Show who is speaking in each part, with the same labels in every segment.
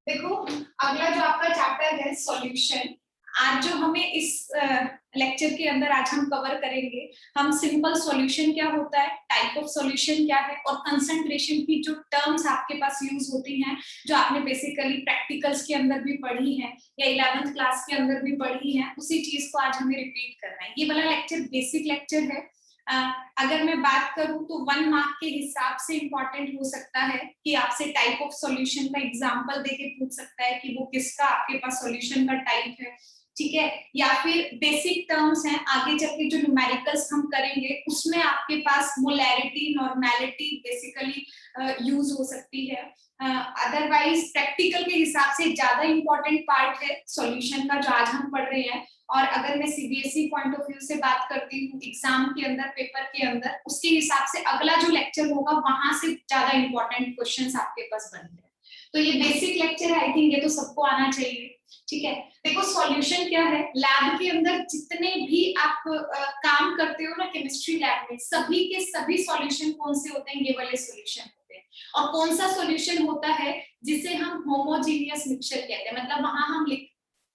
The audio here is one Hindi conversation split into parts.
Speaker 1: देखो, अगला जो आपका चैप्टर है सॉल्यूशन। आज जो हमें इस लेक्चर के अंदर आज हम कवर करेंगे, हम सिंपल सॉल्यूशन क्या होता है, टाइप ऑफ सॉल्यूशन क्या है, और कंसंट्रेशन की जो टर्म्स आपके पास यूज होती हैं, जो आपने बेसिकली प्रैक्टिकल्स के अंदर भी पढ़ी हैं या 11th क्लास के अंदर भी पढ़ी हैं, उसी चीज को आज हमें रिपीट करना है। ये वाला लेक्चर बेसिक लेक्चर है। अगर मैं बात करूं तो 1 मार्क के हिसाब से इंपॉर्टेंट हो सकता है कि आपसे टाइप ऑफ सॉल्यूशन का एग्जांपल देके पूछ सकता है कि वो किसका आपके पास सॉल्यूशन का टाइप है, ठीक है। या फिर बेसिक टर्म्स हैं, आगे चल के जो न्यूमेरिकल्स हम करेंगे उसमें आपके पास मोलैरिटी, नॉर्मेलिटी बेसिकली यूज हो सकती है। अदरवाइज प्रैक्टिकल के हिसाब से ज्यादा इंपॉर्टेंट पार्ट है सॉल्यूशन का जो आज हम पढ़ रहे हैं। और अगर मैं सीबीएसई पॉइंट ऑफ व्यू से बात करती हूँ एग्जाम के अंदर, पेपर के अंदर, उसके हिसाब से अगला जो लेक्चर होगा वहां से ज्यादा इंपॉर्टेंट क्वेश्चंस आपके पास बनते हैं। तो ये बेसिक लेक्चर है, आई थिंक ये तो सबको आना चाहिए, ठीक है। देखो सॉल्यूशन क्या है, लैब के अंदर जितने भी आप काम करते हो ना केमिस्ट्री लैब में, सभी के सभी सॉल्यूशन कौन से होते हैं, ये वाले सॉल्यूशन होते हैं। और कौन सा सॉल्यूशन होता है जिसे हम होमोजीनियस मिक्सचर कहते हैं, मतलब वहां हम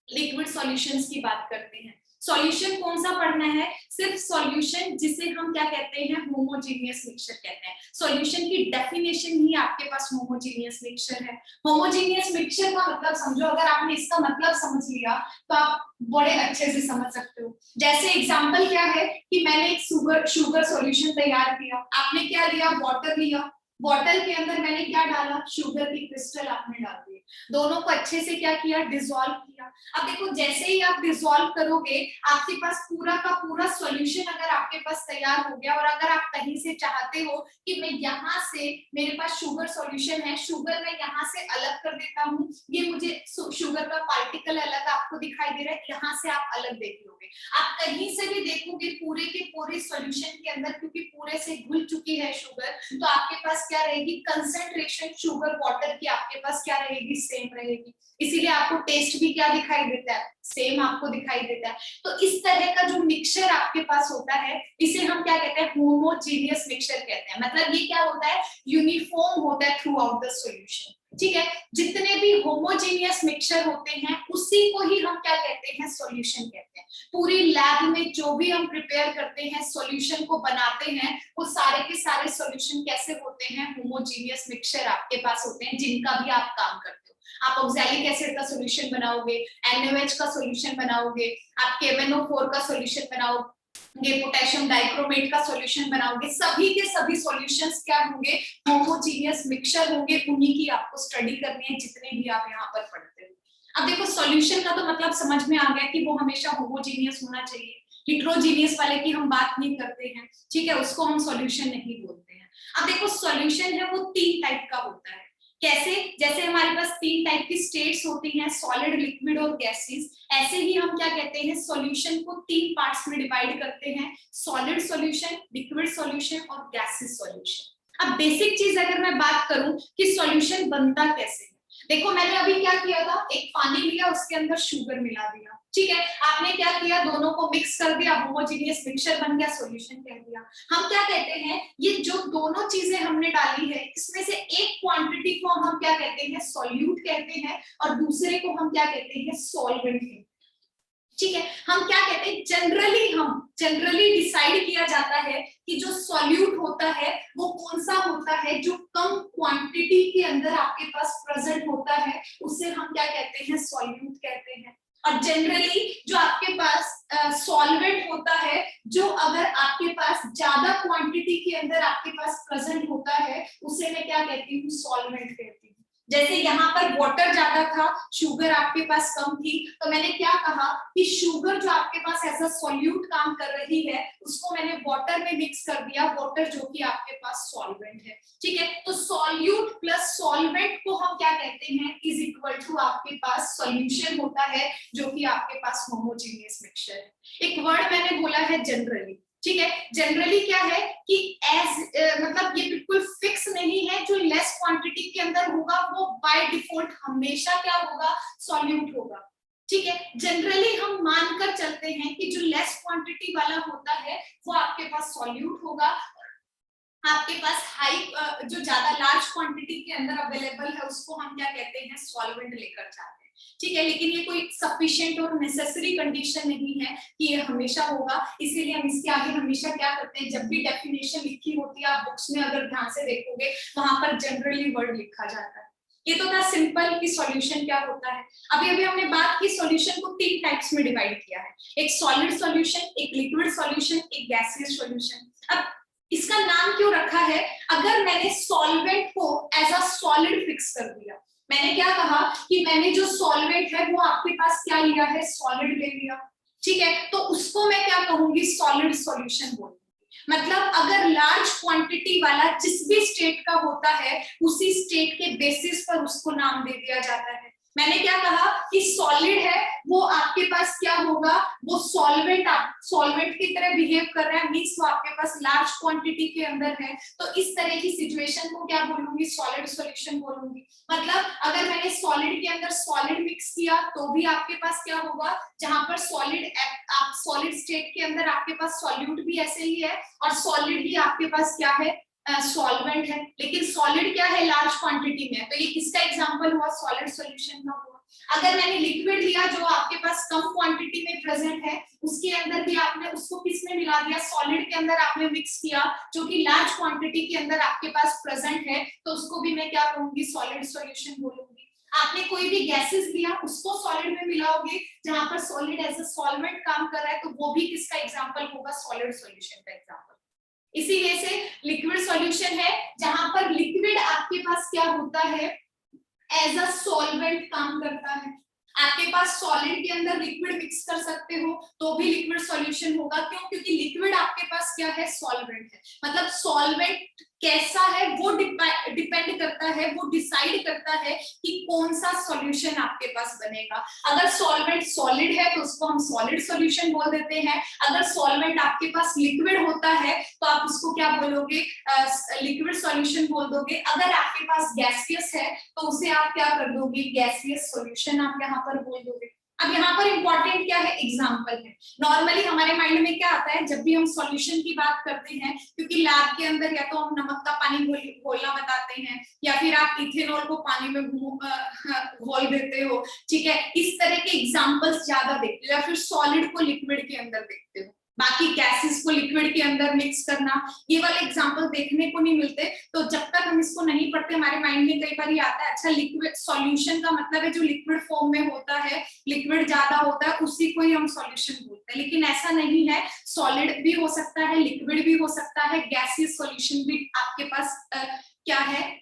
Speaker 1: लिक्विड सॉल्यूशंस की बात करते हैं। सॉल्यूशन कौन सा पढ़ना है, सिर्फ सॉल्यूशन जिसे हम क्या कहते हैं, होमोजीनियस मिक्सचर कहते हैं। सॉल्यूशन की डेफिनेशन ही आपके पास होमोजीनियस मिक्सचर है। होमोजीनियस मिक्सचर का मतलब समझो, अगर आपने इसका मतलब समझ लिया तो आप बड़े अच्छे से समझ सकते हो। जैसे एग्जांपल क्या है कि मैंने एक शुगर सॉल्यूशन तैयार किया, आपने क्या लिया, वाटर लिया, बॉटल के अंदर मैंने क्या डाला, शुगर की क्रिस्टल आपने डाल दी, दोनों को अच्छे से क्या किया, डिसॉल्व किया। अब देखो जैसे ही आप डिसॉल्व करोगे, आपके पास पूरा का पूरा सॉल्यूशन अगर आपके पास तैयार हो गया, और अगर आप कहीं से चाहते हो कि मैं यहाँ से, मेरे पास शुगर सॉल्यूशन है, शुगर मैं यहाँ से अलग कर देता हूँ, ये मुझे शुगर का पार्टिकल अलग आपको दिखाई दे रहा है, यहाँ से आप अलग देख लोगे। आप कहीं से भी देखोगे पूरे के पूरे सॉल्यूशन के अंदर, क्योंकि पूरे से घुल चुकी है शुगर, तो आपके पास क्या रहेगी, कंसंट्रेशन शुगर वाटर की आपके पास क्या रहेगी, सेम रहेगी। इसीलिए आपको टेस्ट भी क्या दिखाई देता है, सेम आपको दिखाई देता है। तो इस तरह का जो मिक्सचर आपके पास होता है, इसे हम क्या कहते हैं, होमोजीनियस मिक्सचर कहते हैं। मतलब ये क्या होता है, यूनिफॉर्म होता है थ्रू आउट द सॉल्यूशन, ठीक है। जितने भी होमोजीनियस मिक्सचर होते हैं उसी को ही हम क्या कहते हैं, सॉल्यूशन कहते हैं। पूरी लैब में जो भी हम प्रिपेयर करते हैं, सॉल्यूशन को बनाते हैं, वो सारे के सारे सॉल्यूशन कैसे होते हैं, होमोजीनियस मिक्सचर आपके पास होते हैं, जिनका भी आप काम करते हो। आप ऑक्सैलिक एसिड का सॉल्यूशन बनाओगे, NaOH का सॉल्यूशन बनाओगे, आप KMnO4 का सॉल्यूशन बनाओगे, पोटेशियम डाइक्रोमेट का सॉल्यूशन बनाओगे, सभी के सभी सॉल्यूशंस क्या होंगे, होमोजीनियस मिक्सचर होंगे। उन्हीं की आपको स्टडी करनी है जितने भी आप यहाँ पर पढ़ते हो। अब देखो सॉल्यूशन का तो मतलब समझ में आ गया कि वो हमेशा होमोजीनियस होना चाहिए, हिट्रोजीनियस वाले की हम बात नहीं करते हैं, ठीक है, उसको हम सॉल्यूशन नहीं बोलते हैं। अब देखो सॉल्यूशन है वो 3 टाइप का होता है। कैसे, जैसे हमारे पास 3 टाइप की स्टेट्स होती हैं, सॉलिड, लिक्विड और गैसेस, ऐसे ही हम क्या कहते हैं, सॉल्यूशन को 3 पार्ट्स में डिवाइड करते हैं, सॉलिड सॉल्यूशन, लिक्विड सॉल्यूशन और गैसेस सॉल्यूशन। अब बेसिक चीज अगर मैं बात करूं कि सॉल्यूशन बनता कैसे है, देखो मैंने अभी क्या किया था, एक पानी लिया, उसके अंदर शुगर मिला दिया, ठीक है, आपने क्या किया, दोनों को मिक्स कर दिया, होमोजीनियस मिक्सचर बन गया, सॉल्यूशन कह दिया। हम क्या कहते हैं, ये जो दोनों चीजें हमने डाली है, इसमें से एक क्वांटिटी को हम क्या कहते हैं, सॉल्यूट कहते हैं, और दूसरे को हम क्या कहते हैं, सॉल्वेंट कहते हैं, ठीक है। हम क्या कहते हैं, जनरली डिसाइड किया जाता है कि जो सॉल्यूट होता है वो कौन सा होता है, जो कम क्वांटिटी के अंदर आपके पास प्रेजेंट होता है, उसे हम क्या कहते हैं, सॉल्यूट कहते हैं। और जनरली जो आपके पास सॉल्वेंट होता है, जो अगर आपके पास ज्यादा क्वांटिटी के अंदर आपके पास प्रेजेंट होता है, उसे मैं क्या कहती हूँ, सॉल्वेंट कहती हूँ। जैसे यहाँ पर वाटर ज्यादा था, शुगर आपके पास कम थी, तो मैंने क्या कहा कि शुगर जो आपके पास एज अ सॉल्यूट काम कर रही है, उसको मैंने वाटर में मिक्स कर दिया, वाटर जो कि आपके पास सॉल्वेंट है, ठीक है। तो सॉल्यूट प्लस सॉल्वेंट को हम क्या कहते हैं, इज इक्वल टू आपके पास सॉल्यूशन होता है, जो कि आपके पास होमोजीनियस मिक्सचर है। एक वर्ड मैंने बोला है जनरली, ठीक है। जनरली क्या है कि मतलब ये बिल्कुल फिक्स नहीं है, जो लेस क्वांटिटी के अंदर होगा वो बाय डिफॉल्ट हमेशा क्या होगा, सॉल्यूट होगा, ठीक है। जनरली हम मानकर चलते हैं कि जो लेस क्वांटिटी वाला होता है वो आपके पास सॉल्यूट होगा, आपके पास हाई जो ज्यादा लार्ज क्वांटिटी के अंदर अवेलेबल है उसको हम क्या कहते हैं, सॉल्वेंट लेकर जाते हैं, ठीक है। लेकिन ये कोई सफिशिएंट और नेसेसरी कंडीशन नहीं है कि ये हमेशा होगा, इसीलिए हम इसके आगे हमेशा क्या करते हैं, जब भी डेफिनेशन लिखी होती है, आप बुक्स में अगर ध्यान से देखोगे वहां पर जनरली वर्ड लिखा जाता है। ये तो था सिंपल कि सॉल्यूशन क्या होता है। अभी अभी हमने बात की सॉल्यूशन को 3 टाइप्स में डिवाइड किया है, एक सॉलिड सॉल्यूशन, एक लिक्विड सॉल्यूशन, एक गैसियस सॉल्यूशन। अब इसका नाम क्यों रखा है, अगर मैंने सॉल्वेंट को एज अ सॉलिड फिक्स कर दिया, मैंने क्या कहा कि मैंने जो सॉल्वेंट है वो आपके पास क्या लिया है, सॉलिड ले लिया, ठीक है, तो उसको मैं क्या कहूंगी, सॉलिड सॉल्यूशन बोलूंगी। मतलब अगर लार्ज क्वांटिटी वाला जिस भी स्टेट का होता है उसी स्टेट के बेसिस पर उसको नाम दे दिया जाता है। मैंने क्या कहा कि सॉलिड है वो आपके पास क्या होगा, वो सॉल्वेंट की तरह बिहेव कर रहा है, मींस वो आपके पास लार्ज क्वांटिटी के अंदर है, तो इस तरह की सिचुएशन को क्या बोलूंगी, सॉलिड सॉल्यूशन बोलूंगी। मतलब अगर मैंने सॉलिड के अंदर सॉलिड मिक्स किया तो भी आपके पास क्या होगा, जहां पर सॉलिड स्टेट के अंदर आपके पास सॉल्यूट भी ऐसे ही है और सॉलिड ही आपके पास क्या है, सॉल्वेंट है, लेकिन सॉलिड क्या है, लार्ज क्वांटिटी में, तो ये किसका एग्जांपल हुआ, सॉलिड सॉल्यूशन का हुआ। अगर मैंने लिक्विड लिया जो आपके पास कम क्वांटिटी में प्रेजेंट है, उसके अंदर भी आपने उसको किस में मिला दिया, सॉलिड के अंदर आपने मिक्स किया जो कि लार्ज क्वांटिटी के अंदर आपके पास प्रेजेंट है, तो उसको भी मैं क्या कहूंगी, सॉलिड सॉल्यूशन बोलूंगी। आपने कोई भी गैसेस लिया उसको सॉलिड में मिलाओगे जहां पर सॉलिड एज अ सॉल्वेंट काम कर रहा है, तो वो भी किसका एग्जांपल होगा, सॉलिड सॉल्यूशन का एग्जांपल। इसीलिए से लिक्विड सॉल्यूशन है जहां पर लिक्विड आपके पास क्या होता है, एज अ सॉल्वेंट काम करता है। आपके पास सॉलिड के अंदर लिक्विड मिक्स कर सकते हो तो भी लिक्विड सॉल्यूशन होगा, क्यों, क्योंकि लिक्विड आपके पास क्या है, सॉल्वेंट है। मतलब सॉल्वेंट कैसा है वो डिपेंड करता है, वो डिसाइड करता है कि कौन सा सॉल्यूशन आपके पास बनेगा। अगर सॉल्वेंट सॉलिड है तो उसको हम सॉलिड सॉल्यूशन बोल देते हैं, अगर सॉल्वेंट आपके पास लिक्विड होता है तो आप उसको क्या बोलोगे, लिक्विड सॉल्यूशन बोल दोगे। अगर आपके पास गैसियस है तो उसे आप क्या कर दोगे, गैसियस सॉल्यूशन आप यहाँ पर बोल दोगे। अब यहाँ पर इंपॉर्टेंट क्या है, एग्जाम्पल है। नॉर्मली हमारे माइंड में क्या आता है जब भी हम सॉल्यूशन की बात करते हैं, क्योंकि लैब के अंदर या तो हम नमक का पानी घोलना बताते हैं या फिर आप इथेनॉल को पानी में घोल देते हो, ठीक है, इस तरह के एग्जाम्पल्स ज्यादा देखते हो, या फिर सॉलिड को लिक्विड के अंदर देखते हो, बाकी गैसेस को लिक्विड के अंदर मिक्स करना, ये वाले एग्जांपल देखने को नहीं मिलते। तो जब तक हम इसको नहीं पढ़ते हमारे माइंड में कई बार ये आता है, अच्छा लिक्विड सॉल्यूशन का मतलब है जो लिक्विड फॉर्म में होता है, लिक्विड ज्यादा होता है उसी को ही हम सॉल्यूशन बोलते हैं, लेकिन ऐसा नहीं है, सॉलिड भी हो सकता है, लिक्विड भी हो सकता है, गैसियस सॉल्यूशन भी आपके पास क्या है,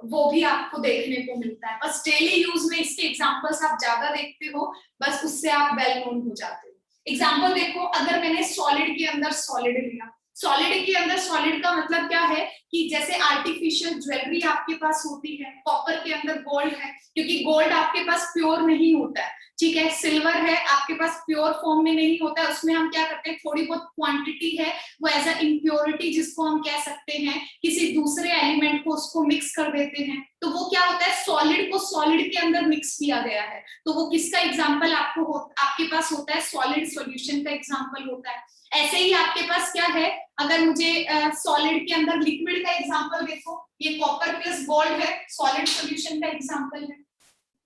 Speaker 1: वो भी आपको देखने को मिलता है। बस डेली यूज में इसके एग्जांपल्स आप ज्यादा देखते हो, बस उससे आप वेल नोन हो जाते हो। एग्जाम्पल देखो, अगर मैंने सॉलिड के अंदर सॉलिड लिया, सॉलिड के अंदर सॉलिड का मतलब क्या है कि जैसे आर्टिफिशियल ज्वेलरी आपके पास होती है, कॉपर के अंदर गोल्ड है, क्योंकि गोल्ड आपके पास प्योर नहीं होता है, ठीक है, सिल्वर है आपके पास प्योर फॉर्म में नहीं होता है, उसमें हम क्या करते हैं, थोड़ी बहुत क्वांटिटी है वो एज अ इम्प्योरिटी जिसको हम कह सकते हैं, किसी दूसरे एलिमेंट को उसको मिक्स कर देते हैं, तो वो क्या होता है, सॉलिड को सॉलिड के अंदर मिक्स किया गया है, तो वो किसका एग्जाम्पल आपके पास होता है, सॉलिड सॉल्यूशन का एग्जाम्पल होता है। ऐसे ही आपके पास क्या है, अगर मुझे सॉलिड के अंदर लिक्विड का एग्जाम्पल देखो, ये कॉपर प्लस गोल्ड है, सॉलिड सॉल्यूशन का एग्जाम्पल है।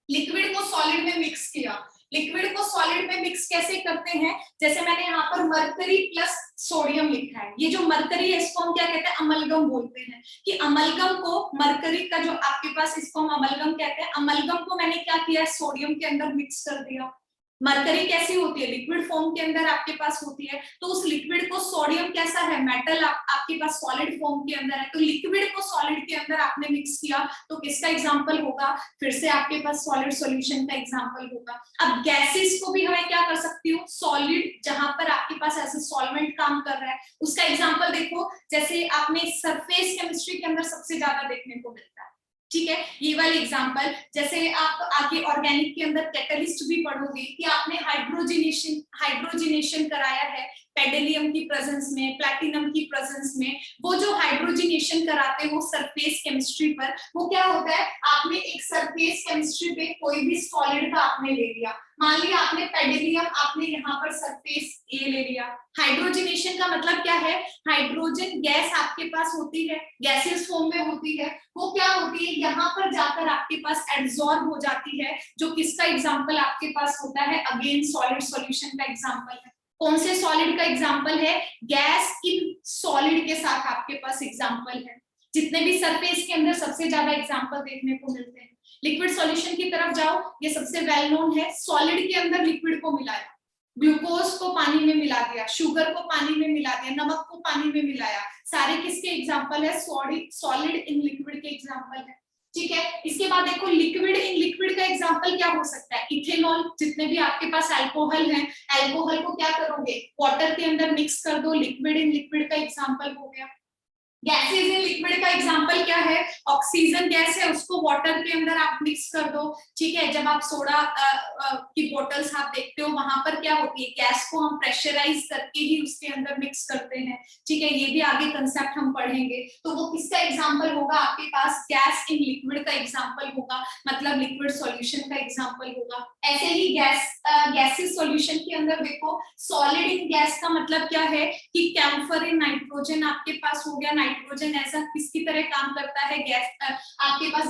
Speaker 1: लिक्विड को सॉलिड में मिक्स किया, लिक्विड को सॉलिड में मिक्स कैसे करते हैं, जैसे मैंने यहाँ पर मरकरी प्लस सोडियम लिखा है, ये जो मरकरी है इसको हम क्या कहते हैं, अमलगम बोलते हैं, कि अमलगम को मरकरी का जो आपके पास इसको हम अमलगम कहते हैं, अमलगम को मैंने क्या किया, सोडियम के अंदर मिक्स कर दिया। मरकरी कैसी होती है, लिक्विड फॉर्म के अंदर आपके पास होती है, तो उस लिक्विड को सोडियम कैसा है, मेटल आपके पास सॉलिड फॉर्म के अंदर है, तो लिक्विड को सॉलिड के अंदर आपने मिक्स किया तो किसका एग्जांपल होगा, फिर से आपके पास सॉलिड सॉल्यूशन का एग्जांपल होगा। अब गैसेस को भी हमें क्या कर सकती हूँ, सॉलिड जहां पर आपके पास ऐसे सॉल्वेंट काम कर रहा है उसका एग्जांपल देखो, जैसे आपने सरफेस केमिस्ट्री के अंदर सबसे ज्यादा देखने को मिलता है, ठीक है, ये वाली एग्जांपल, जैसे आप आगे ऑर्गेनिक के अंदर कैटलिस्ट भी पढ़ोगे कि आपने हाइड्रोजिनेशन कराया है, पेडेलियम की प्रेजेंस में, प्लैटिनम की प्रेजेंस में, वो जो हाइड्रोजनेशन कराते हैं वो सरफेस केमिस्ट्री पर, वो क्या होता है, आपने एक सरफेस केमिस्ट्री पे कोई भी सॉलिड का आपने ले लिया, मान लिया आपने पेडेलियम, आपने यहाँ पर सरफेस ए ले लिया। हाइड्रोजनेशन का मतलब क्या है, हाइड्रोजन गैस आपके पास होती है, गैसियस फॉर्म में होती है, वो क्या होती है, यहाँ पर जाकर आपके पास एब्जॉर्ब हो जाती है, जो किसका एग्जांपल आपके पास होता है, अगेन सॉलिड सॉल्यूशन का एग्जांपल है। कौन से सॉलिड का एग्जांपल है, गैस इन सॉलिड के साथ आपके पास एग्जांपल है। जितने भी सरफेस के अंदर सबसे ज्यादा एग्जांपल देखने को मिलते हैं। लिक्विड सॉल्यूशन की तरफ जाओ, ये सबसे वेल नोन है, सॉलिड के अंदर लिक्विड को मिलाया, ग्लूकोज को पानी में मिला दिया, शुगर को पानी में मिला दिया, नमक को पानी में मिलाया, सारे किसके एग्जांपल है, सॉलिड इन लिक्विड के एग्जांपल है। ठीक है, इसके बाद देखो लिक्विड इन लिक्विड का एग्जांपल क्या हो सकता है, इथेनॉल, जितने भी आपके पास अल्कोहल हैं, अल्कोहल को क्या करोगे, वाटर के अंदर मिक्स कर दो, लिक्विड इन लिक्विड का एग्जांपल हो गया। गैसेस इन लिक्विड का एग्जांपल क्या है, ऑक्सीजन गैस है, उसको वाटर के अंदर आप मिक्स कर दो। ठीक है, जब आप सोडा की बोतल्स आप देखते हो, वहां पर क्या होती है, गैस को हम प्रेशराइज करके ही उसके अंदर मिक्स करते हैं। ठीक है, ये भी आगे कंसेप्ट हम पढ़ेंगे। तो वो किसका एग्जांपल होगा, आपके पास गैस इन लिक्विड का एग्जांपल होगा, मतलब लिक्विड सॉल्यूशन का एग्जांपल होगा। ऐसे ही गैसेस सॉल्यूशन के अंदर देखो, सॉलिड इन गैस का मतलब क्या है कि कैम्फर इन नाइट्रोजन आपके पास हो गया, नाइट्रोजन ऐसा किसकी तरह काम करता है, गैस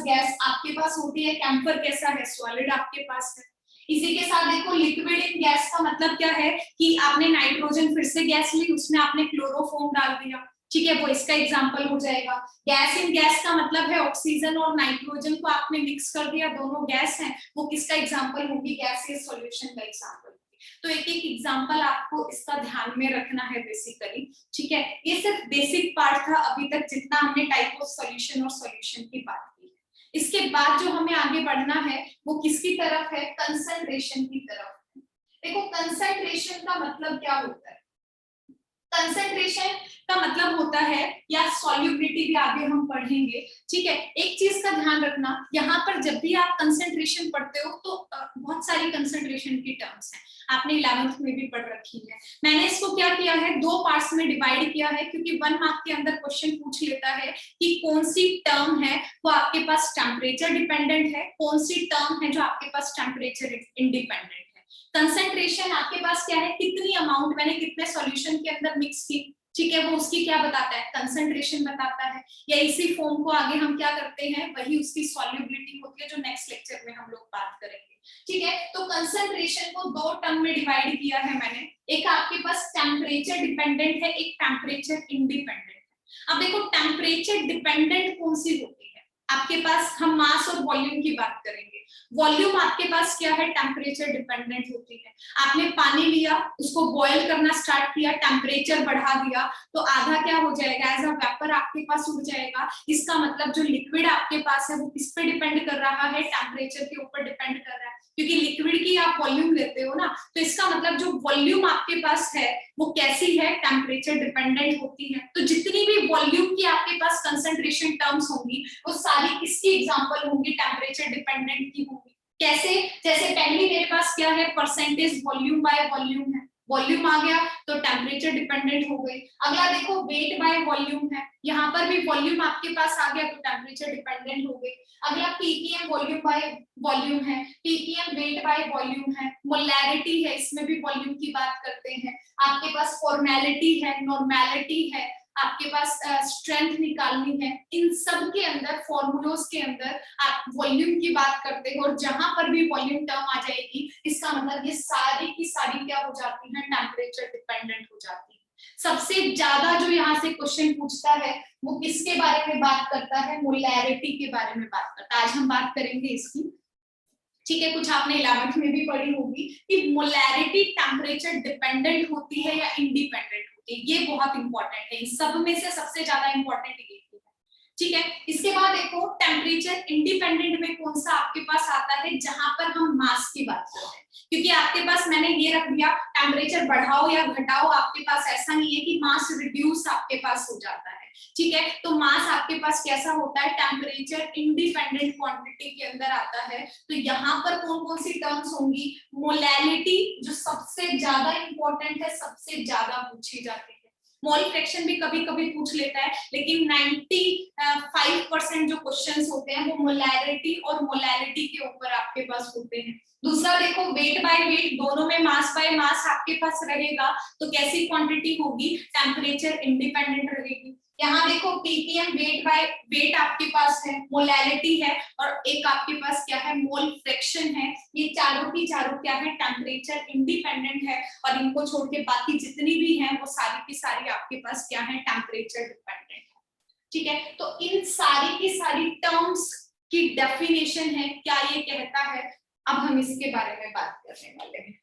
Speaker 1: गैस आपके पास होती है, कैम्फर कैसा है, सॉलिड आपके पास है। इसी के साथ देखो लिक्विड इन गैस का मतलब क्या है कि आपने नाइट्रोजन फिर से गैस ली, उसमें आपने क्लोरोफॉर्म डाल दिया। ठीक है, वो इसका एग्जांपल हो जाएगा। गैस इन गैस का मतलब है ऑक्सीजन और नाइट्रोजन को आपने मिक्स कर दिया, दोनों गैस हैं, वो किसका एग्जांपल होगी, गैसियस सॉल्यूशन का एग्जांपल। तो एक एक एग्जांपल आपको इसका ध्यान में रखना है बेसिकली। ठीक है, ये सिर्फ बेसिक पार्ट था अभी तक, जितना हमने टाइप ऑफ सॉल्यूशन और सॉल्यूशन की बात की है। इसके बाद जो हमें आगे बढ़ना है वो किसकी तरफ है, कंसंट्रेशन की तरफ। देखो कंसंट्रेशन का मतलब क्या होता है, कंसंट्रेशन का मतलब होता है, या सॉल्युबिलिटी भी आगे हम पढ़ेंगे। ठीक है, एक चीज का ध्यान रखना, यहाँ पर जब भी आप कंसंट्रेशन पढ़ते हो तो बहुत सारी कंसंट्रेशन की टर्म्स हैं, आपने 11th में भी पढ़ रखी है। मैंने इसको क्या किया है, दो पार्ट्स में डिवाइड किया है, क्योंकि 1 मार्क के अंदर क्वेश्चन पूछ लेता है कि कौन सी टर्म है वो आपके पास टेम्परेचर डिपेंडेंट है, कौन सी टर्म है जो आपके पास टेम्परेचर इंडिपेंडेंट है। कंसंट्रेशन आपके पास क्या है, कितनी अमाउंट मैंने कितने सॉल्यूशन के अंदर मिक्स की, ठीक है, वो उसकी क्या बताता है, कंसंट्रेशन बताता है। या इसी फॉर्म को आगे हम क्या करते हैं, वही उसकी सॉल्युबिलिटी होती है, जो नेक्स्ट लेक्चर में हम लोग बात करेंगे। ठीक है, तो कंसंट्रेशन को दो टर्म में डिवाइड किया है मैंने, एक आपके पास टेम्परेचर डिपेंडेंट है, एक टेम्परेचर इंडिपेंडेंट है। अब देखो टेम्परेचर डिपेंडेंट कौन सी होती है, आपके पास हम मास और वॉल्यूम की बात करेंगे। वॉल्यूम आपके पास क्या है, टेम्परेचर डिपेंडेंट होती है। आपने पानी लिया, उसको बॉयल करना स्टार्ट किया, टेम्परेचर बढ़ा दिया, तो आधा क्या हो जाएगा, एज अ वेपर आपके पास उड़ जाएगा। इसका मतलब जो लिक्विड आपके पास है वो किस पे डिपेंड कर रहा है, टेम्परेचर के ऊपर डिपेंड कर रहा है, क्योंकि लिक्विड की आप वॉल्यूम लेते हो ना, तो इसका मतलब जो वॉल्यूम आपके पास है वो कैसी है, टेम्परेचर डिपेंडेंट होती है। तो जितनी भी वॉल्यूम की आपके पास कंसंट्रेशन टर्म्स होंगी वो सारी किसकी एग्जांपल होंगी, टेम्परेचर डिपेंडेंट की होंगी। कैसे, जैसे पहली मेरे पास क्या है, परसेंटेज वॉल्यूम बाय वॉल्यूम है, वॉल्यूम आ गया तो टेम्परेचर डिपेंडेंट हो गई। अगला देखो वेट बाय वॉल्यूम है, यहाँ पर भी वॉल्यूम आपके पास आ गया तो टेम्परेचर डिपेंडेंट हो गई। अगला पीपीएम वॉल्यूम बाय वॉल्यूम है, पीपीएम वेट बाय वॉल्यूम है, मोलैरिटी है, इसमें भी वॉल्यूम की बात करते हैं। आपके पास फॉर्मेलिटी है, नॉर्मेलिटी है, आपके पास स्ट्रेंथ निकालनी है, इन सब के अंदर फॉर्मूलोज के अंदर आप वॉल्यूम की बात करते हो, और जहां पर भी वॉल्यूम टर्म आ जाएगी इसका मतलब ये सारी की सारी क्या हो जाती है, टेम्परेचर डिपेंडेंट हो जाती है। सबसे ज्यादा जो यहाँ से क्वेश्चन पूछता है वो किसके बारे में बात करता है, मोलैरिटी के बारे में बात करता है। आज हम बात करेंगे इसकी। ठीक है, कुछ आपने 11th में भी पढ़ी होगी कि मोलैरिटी टेम्परेचर डिपेंडेंट होती है या इंडिपेंडेंट होती है, ये बहुत इंपॉर्टेंट है, इन सब में से सबसे ज्यादा इंपॉर्टेंट ये है। ठीक है, इसके बाद देखो टेम्परेचर इंडिपेंडेंट में कौन सा आपके पास आता है, जहां पर हम मास की बात करते हैं, क्योंकि आपके पास मैंने ये रख दिया टेम्परेचर बढ़ाओ या घटाओ, आपके पास ऐसा नहीं है कि मास रिड्यूस आपके पास हो जाता है। ठीक है। तो मास आपके पास कैसा होता है, टेम्परेचर इंडिपेंडेंट क्वांटिटी के अंदर आता है। तो यहाँ पर कौन कौन सी टर्म्स होंगी, मोलैलिटी जो सबसे ज्यादा इंपॉर्टेंट है, सबसे ज्यादा पूछी जाती है। मोल फ्रैक्शन भी कभी कभी पूछ लेता है, लेकिन 95% जो क्वेश्चंस होते हैं वो मोलैरिटी और मोलैलिटी के ऊपर आपके पास होते हैं। दूसरा देखो, वेट बाय वेट, दोनों में मास बाय मास आपके पास रहेगा, तो कैसी क्वांटिटी होगी, टेम्परेचर इंडिपेंडेंट रहेगी। यहाँ देखो पीपीएम, वेट बाय वेट आपके पास है, मोलैलिटी है, और एक आपके पास क्या है, मोल फ्रैक्शन है। ये चारों की चारों क्या है, टेम्परेचर इंडिपेंडेंट है, और इनको छोड़ के बाकी जितनी भी हैं वो सारी की सारी आपके पास क्या है, टेम्परेचर डिपेंडेंट है। ठीक है, तो इन सारी की सारी टर्म्स की डेफिनेशन है, क्या ये कहता है, अब हम इसके बारे में बात करने वाले हैं।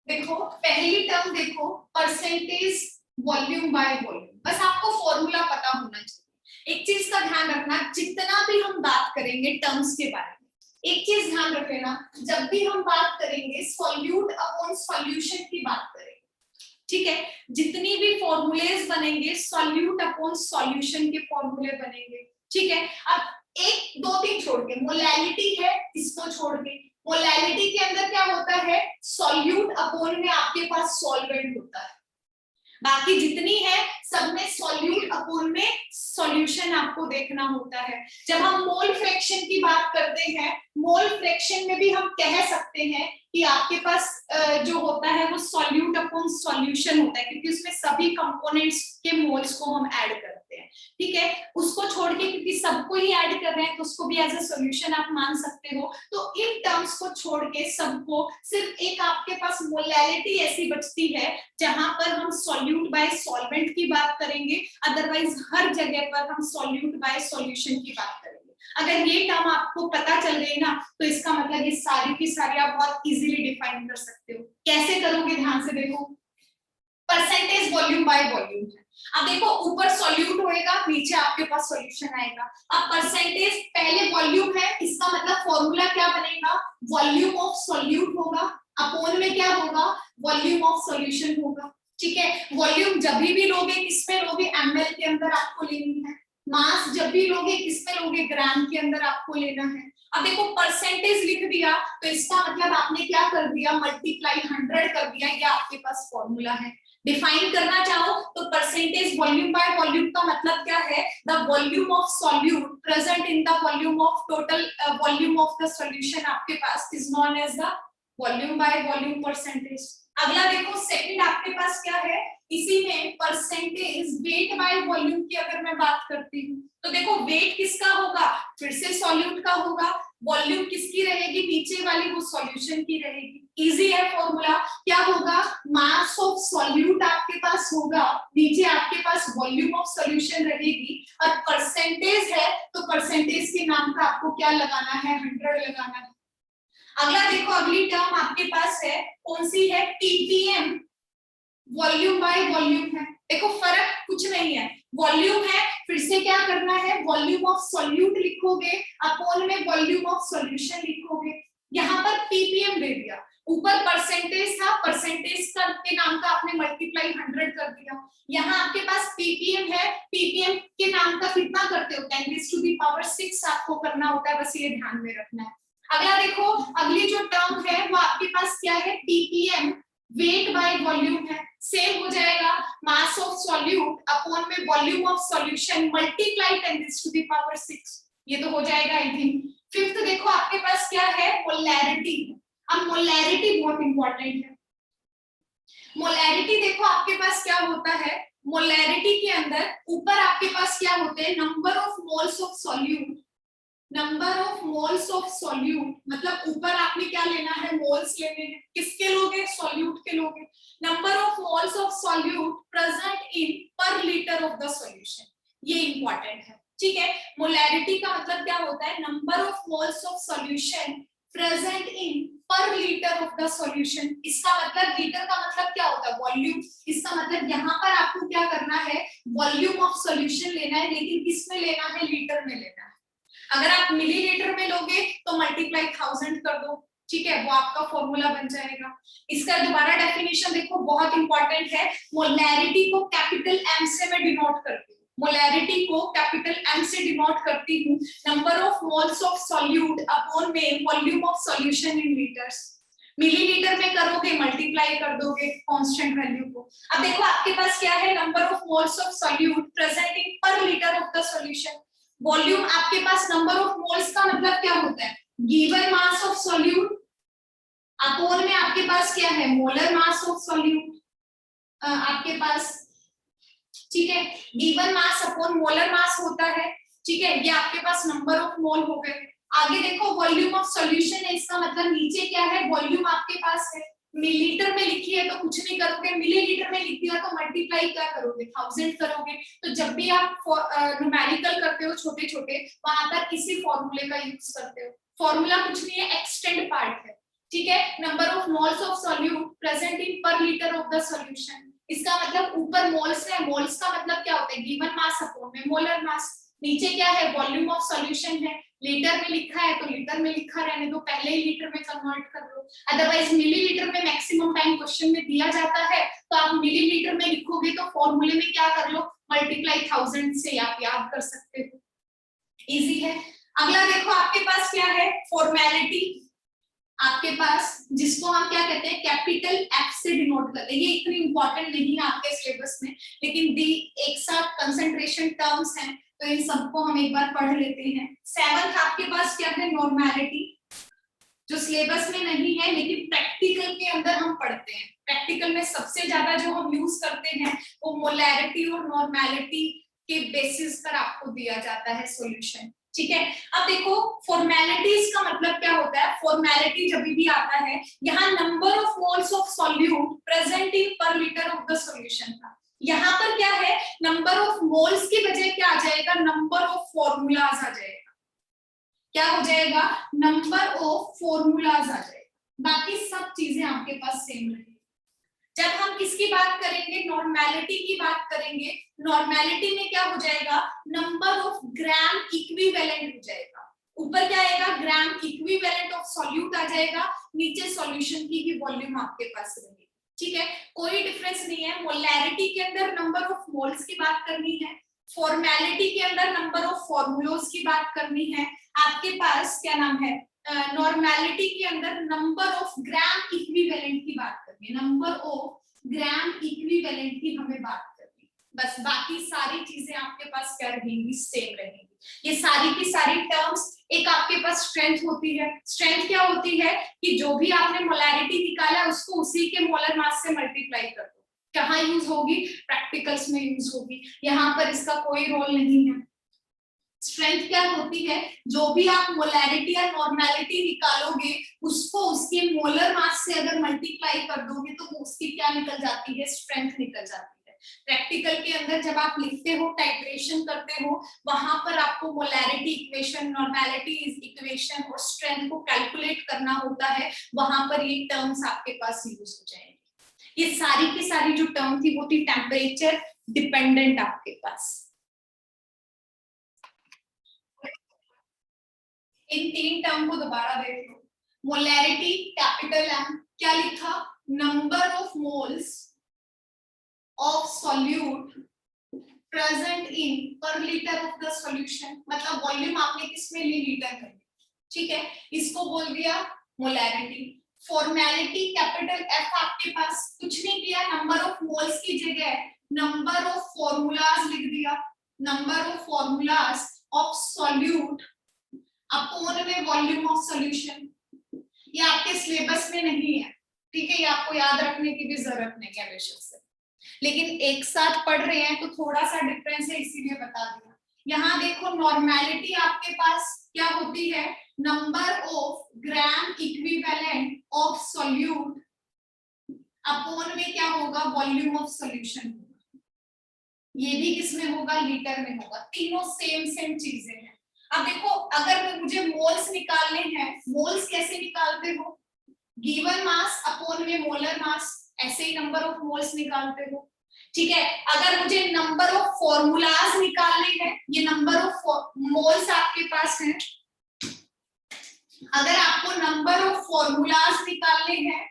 Speaker 1: देखो पहली टर्म देखो, परसेंटेज वॉल्यूम बाय वॉल्यूम, बस आपको फॉर्मूला पता होना चाहिए। एक चीज का ध्यान रखना, जितना भी हम बात करेंगे टर्म्स के बारे में, एक चीज ध्यान रख लेना, जब भी हम बात करेंगे सॉल्यूट अपॉन सॉल्यूशन की बात करेंगे, ठीक है, जितनी भी फॉर्मूलेज बनेंगे सॉल्यूट अपॉन सॉल्यूशन के फॉर्मूले बनेंगे। ठीक है, अब एक दो तीन छोड़ के, मोलैलिटी है इसको छोड़ के, मोलैलिटी के अंदर क्या होता है, सॉल्यूट अपॉन में आपके पास सॉल्वेंट होता है, बाकी जितनी है सब में सॉल्यूट अपॉन में सॉल्यूशन आपको देखना होता है। जब हम मोल फ्रैक्शन की बात करते हैं, मोल फ्रैक्शन में भी हम कह सकते हैं कि आपके पास जो होता है वो सॉल्यूट अपॉन सॉल्यूशन होता है, क्योंकि उसमें सभी कंपोनेंट्स के मोल्स को हम ऐड करते हैं। ठीक है, उसको छोड़ के क्योंकि सबको ही ऐड कर रहे हैं तो उसको भी एज ए सॉल्यूशन आप मान सकते हो। तो इन टर्म्स को छोड़ के सबको, सिर्फ एक आपके पास मोलैलिटी ऐसी बचती है जहां पर हम सॉल्यूट बाय सॉल्वेंट की बात करेंगे, अदरवाइज हर जगह पर हम सॉल्यूट बाय सॉल्यूशन की बात करेंगे। अगर ये टर्म आपको पता चल गई ना, तो इसका मतलब ये सारी की सारी आप बहुत इजीली डिफाइन कर सकते हो। कैसे करोगे, ध्यान से देखो, परसेंटेज वॉल्यूम बाय वॉल्यूम है। अब देखो ऊपर सॉल्यूट होएगा, नीचे आपके पास सॉल्यूशन आएगा। अब परसेंटेज पहले वॉल्यूम है, इसका मतलब फॉर्मूला क्या बनेगा, वॉल्यूम ऑफ सॉल्यूट होगा, अपॉन में क्या होगा, वॉल्यूम ऑफ सॉल्यूशन होगा। ठीक है, वॉल्यूम जब भी लोगे किसमें लोगे, एमएल के अंदर आपको लेनी है। मास जब भी लोगे किसमें लोगे, ग्राम के अंदर आपको लेना है। अब देखो परसेंटेज लिख दिया तो इसका मतलब आपने क्या कर दिया, मल्टीप्लाई 100 कर दिया, ये आपके पास फॉर्मूला है। डिफाइन करना चाहो तो परसेंटेज वॉल्यूम बाय वॉल्यूम का मतलब क्या है, the volume of solute present in the volume of total volume of the solution आपके पास is known as the volume by volume percentage. अगला देखो सेकंड आपके पास क्या है, इसी में परसेंटेज वेट बाय वॉल्यूम की अगर मैं बात करती हूँ तो देखो वेट किसका होगा, फिर से सॉल्यूट का होगा, वॉल्यूम किसकी रहेगी, नीचे वाली वो सॉल्यूशन की रहेगी। इजी है फॉर्मूला, क्या होगा, मास ऑफ सॉल्यूट आपके पास होगा, नीचे आपके पास वॉल्यूम ऑफ सॉल्यूशन रहेगी, और परसेंटेज है तो परसेंटेज के नाम का आपको क्या लगाना है, 100 लगाना है। अगला देखो अगली टर्म आपके पास है, कौन सी है, पीपीएम, वॉल्यूम बाय वॉल्यूम है। देखो फर्क कुछ नहीं है, वॉल्यूम है, फिर से क्या करना है, वॉल्यूम ऑफ सॉल्यूट लिखोगे, अपॉन में वॉल्यूम ऑफ सॉल्यूशन लिखोगे। यहाँ पर पीपीएम दे दिया, ऊपर परसेंटेज था, परसेंटेज का के नाम का आपने मल्टीप्लाई 100 कर दिया। यहाँ आपके पास पीपीएम है, पीपीएम के नाम का कितना करते हो, 10⁶ आपको करना होता है, बस ये ध्यान में रखना है। अगला देखो, अगली जो टर्म है वो आपके पास क्या है, पीपीएम वेट बाय वॉल्यूम है, सेम हो जाएगा, मास ऑफ सॉल्यूट अपॉन में वॉल्यूम ऑफ सॉल्यूशन मल्टीप्लाई 10⁶, ये तो हो जाएगा आई थिंक। फिफ्थ देखो आपके पास क्या है, मोलैरिटी। अब मोलैरिटी बहुत इंपॉर्टेंट है। मोलैरिटी देखो आपके पास क्या होता है, मोलैरिटी के अंदर ऊपर आपके पास क्या होते हैं, number of moles of solute, number of moles of solute, मतलब ऊपर आपने क्या लेना है, मोल्स लेने हैं, किसके लोगे, सॉल्यूट के लोगे। Number of moles of solute present in per litre of the solution, ये इंपॉर्टेंट है। ठीक है, मोलैरिटी का मतलब क्या होता है, number of moles of solution present in per litre of the solution. इसका मतलब लीटर का मतलब क्या होता है, वॉल्यूम। इसका मतलब यहाँ पर आपको क्या करना है, वॉल्यूम ऑफ सॉल्यूशन लेना है, लेकिन किसमें लेना है, लीटर में लेना है। अगर आप मिलीलीटर में लोगे तो मल्टीप्लाई 1000 कर दो। ठीक है, वो आपका फॉर्मूला बन जाएगा। इसका दोबारा डेफिनेशन देखो, बहुत इंपॉर्टेंट है। मोलैरिटी को कैपिटल एम से मैं डिनोट करती हूँ, मोलैरिटी को कैपिटल एम से डिनोट करती हूँ, number of moles of solute upon में volume of solution in litres. Millilitre में करोगे मल्टीप्लाई कर दोगे कांस्टेंट वैल्यू को। अब देखो आपके पास क्या है, number of moles of solute present in per litre of the solution. Volume आपके पास नंबर ऑफ मोल्स का मतलब क्या होता है, given mass of solute upon में आपके पास क्या है, मोलर मास ऑफ सॉल्यूट आपके पास, ठीक है, given mass upon molar mass होता है, ठीक है, ये आपके पास नंबर ऑफ मोल हो गए। आगे देखो वॉल्यूम ऑफ सॉल्यूशन है, इसका मतलब नीचे क्या है, वॉल्यूम आपके पास है, मिलीलीटर में लिखी है तो कुछ नहीं करोगे, मिलीलीटर में लिखी है तो मल्टीप्लाई क्या करोगे, 1000 करोगे। तो जब भी आप न्यूमेरिकल करते हो छोटे छोटे, वहां पर किसी फॉर्मूले का यूज करते हो। फॉर्मूला कुछ नहीं है, एक्सटेंड पार्ट है, ठीक है। Number of moles of solute present in per litre of the solution, इसका मतलब ऊपर मोल्स है, मोल्स का मतलब क्या होता है, गिवन मास अपॉन में मोलर मास। नीचे क्या है, वॉल्यूम ऑफ सॉल्यूशन है, लीटर में लिखा है तो लीटर में लिखा रहने दो, पहले ही लीटर में कन्वर्ट कर लो। अदरवाइज मिलीलीटर में मैक्सिमम टाइम क्वेश्चन में दिया जाता है, तो आप मिलीलीटर में लिखोगे तो फॉर्मूले में क्या कर लो, मल्टीप्लाई 1000 से आप याद कर सकते हो, इजी है। अगला देखो आपके पास क्या है, फॉर्मेलिटी आपके पास, जिसको हम क्या कहते हैं, कैपिटल एफ से डिनोट करते हैं। ये इतनी इंपॉर्टेंट नहीं है आपके सिलेबस में, लेकिन दी एक साथ कंसंट्रेशन टर्म्स हैं तो इन सबको हम एक बार पढ़ लेते हैं। 7th आपके पास क्या है, नॉर्मेलिटी, जो सिलेबस में नहीं है लेकिन प्रैक्टिकल के अंदर हम पढ़ते हैं। प्रैक्टिकल में सबसे ज्यादा जो हम यूज करते हैं वो मोलैरिटी और नॉर्मेलिटी के बेसिस पर आपको दिया जाता है सॉल्यूशन, ठीक है। अब देखो फॉर्मेलिटीज का मतलब क्या होता है, फॉर्मेलिटी जब भी आता है, यहाँ number of moles of solute present in per litre of the solution था। यहाँ पर क्या है, नंबर ऑफ मोल्स की बजाय क्या आ जाएगा, नंबर ऑफ फॉर्मूलाज आ जाएगा। क्या हो जाएगा, नंबर ऑफ फॉर्मूलाज आ जाएगा, बाकी सब चीजें आपके पास सेम रहेगी। जब हम किसकी बात करेंगे, नॉर्मेलिटी की बात करेंगे, नॉर्मेलिटी में क्या हो जाएगा, नंबर ऑफ ग्राम इक्विवेलेंट हो जाएगा। ऊपर क्या आएगा, ग्राम इक्विवेलेंट ऑफ सॉल्यूट आ जाएगा, नीचे सॉल्यूशन की ही वॉल्यूम आपके पास रहेगी, ठीक है, कोई डिफरेंस नहीं है। मोलैरिटी के अंदर नंबर ऑफ मोल्स की बात करनी है, फॉर्मेलिटी के अंदर नंबर ऑफ फॉर्मूलोज की बात करनी है, आपके पास क्या नाम है, नॉर्मेलिटी के अंदर नंबर ऑफ ग्राम इक्विवेलेंट की बात करनी है, नंबर ऑफ ग्राम इक्विवेलेंट की हमें बात करनी है, बस बाकी सारी चीजें आपके पास क्या रहेंगी, सेम रहेंगी। ये सारी की सारी टर्म्स, एक आपके पास स्ट्रेंथ होती है, स्ट्रेंथ क्या होती है कि जो भी आपने मोलैरिटी निकाला उसको उसी के मोलर मास से मल्टीप्लाई कर दो। कहाँ यूज होगी, प्रैक्टिकल्स में यूज होगी, यहाँ पर इसका कोई रोल नहीं है। स्ट्रेंथ क्या होती है, जो भी आप मोलैरिटी या नॉर्मेलिटी निकालोगे उसको उसके मोलर मास से अगर मल्टीप्लाई कर दोगे तो उसकी क्या निकल जाती है, स्ट्रेंथ निकल जाती है। प्रैक्टिकल के अंदर जब आप लिखते हो, टाइट्रेशन करते हो, वहां पर आपको मोलैरिटी इक्वेशन, नॉर्मेलिटी इक्वेशन और स्ट्रेंथ को कैलकुलेट करना होता है, वहां पर ये टर्म्स आपके पास यूज हो जाएंगे। ये सारी की सारी जो टर्म थी वो थी टेम्परेचर डिपेंडेंट आपके पास। इन 3 टर्म को दोबारा देख लो, मोलैरिटी कैपिटल एम, क्या लिखा, number of moles of solute present in per litre of the solution, मतलब वॉल्यूम आपने किसमें ली, लीटर में, ठीक है, इसको बोल दिया मोलैरिटी। फॉर्मेलिटी कैपिटल एफ, आपके पास कुछ नहीं किया, नंबर ऑफ मोल्स की जगह नंबर ऑफ फॉर्मूलाज लिख दिया, number of formulas of solute upon में वॉल्यूम ऑफ सॉल्यूशन। ये आपके सिलेबस में नहीं है, ठीक है, ये आपको याद रखने की भी जरूरत नहीं है बेशक से, लेकिन एक साथ पढ़ रहे हैं तो थोड़ा सा डिफरेंस है इसीलिए बता दिया। यहाँ देखो नॉर्मेलिटी आपके पास क्या होती है, number of gram equivalent of solute upon में क्या होगा, वॉल्यूम ऑफ सॉल्यूशन होगा। ये भी किसमें होगा, लीटर में होगा, तीनों सेम सेम चीजें हैं। अब देखो अगर मुझे मोल्स निकालने हैं, मोल्स कैसे निकालते हो, गिवन मास अपॉन में मोलर मास, ऐसे ही नंबर ऑफ मोल्स निकालते हो, ठीक है। अगर मुझे नंबर ऑफ फॉर्मूलाज निकालने हैं, ये नंबर ऑफ मोल्स आपके पास हैं, अगर आपको नंबर ऑफ फॉर्मूलाज निकालने हैं,